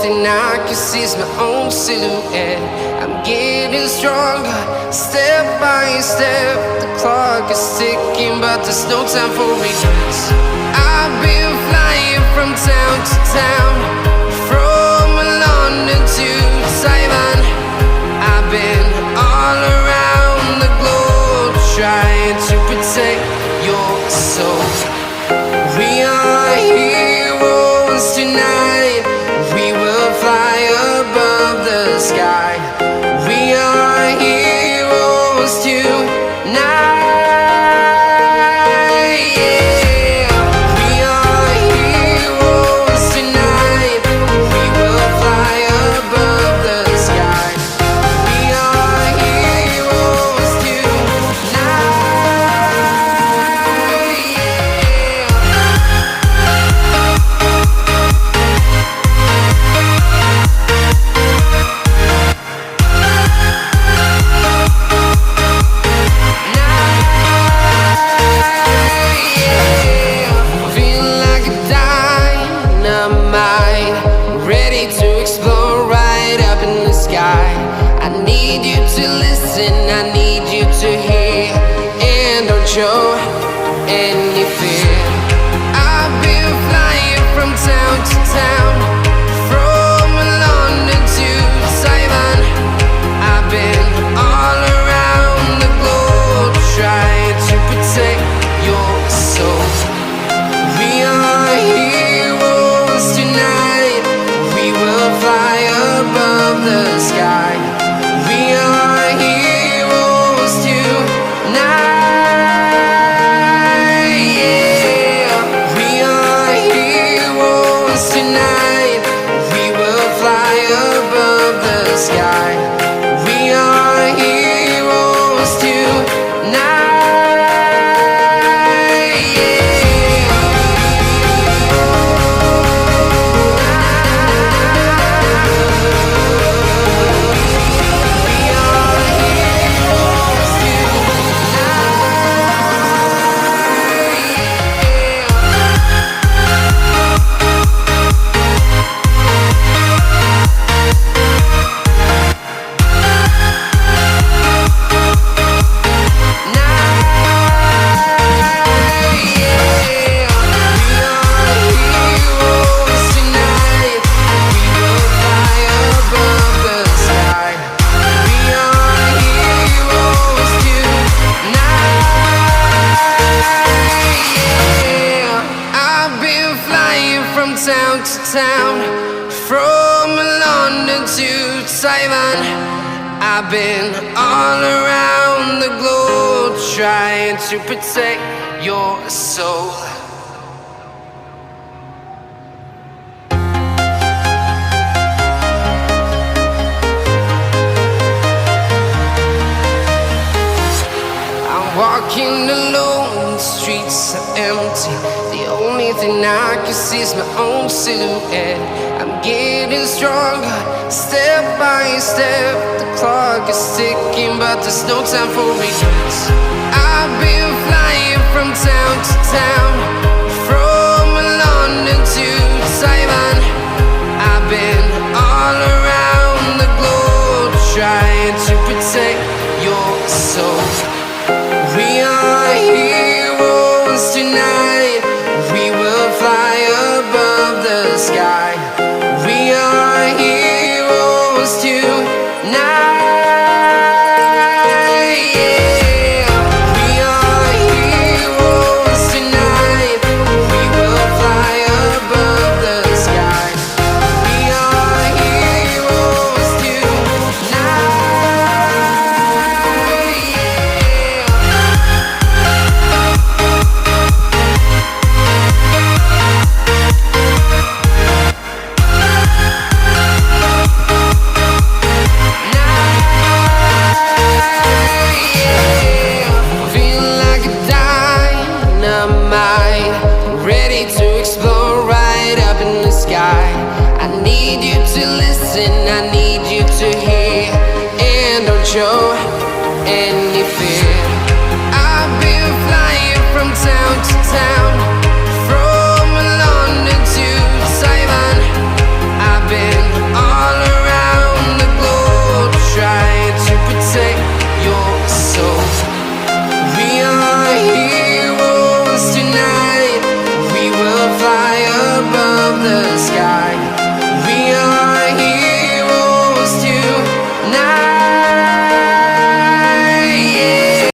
thing I can see is my own silhouette. I'm getting stronger, step by step. The clock is ticking, but there's no time for regrets. I've been flying from town to town, from London to Taiwan. I've been all around the globe, trying to protect your soul. We are heroes tonight. We will fly above the sky. We are heroes tonight. Yeah. We are heroes tonight. We will fly above the sky. We are heroes tonight. I need you to listen, I need you to hear, and don't show any fear. I've been flying from town to town, from London to Taiwan. I've been all around the globe, trying to protect your soul. We are heroes tonight. We will fly above the sky. We are heroes tonight. Yeah. We are heroes tonight. We will fly above the sky. We are heroes tonight. Town to town, from London to Taiwan. I've been all around the globe, trying to protect your soul. I'm walking alone, the streets are empty. The only thing I can see is my own silhouette. I'm getting stronger, step by step. The clock is ticking, but there's no time for regrets. I've been flying from town to town, from London to Taiwan. I've been all around the globe, trying to protect your soul. We are heroes tonight. We will fly above the sky. We are heroes tonight. Yeah. We are heroes tonight. We will fly above the sky. We are heroes tonight. I need you to listen, I need you to hear, and don't show any fear. I've been flying from town to town, from London to Taiwan. I've been protect your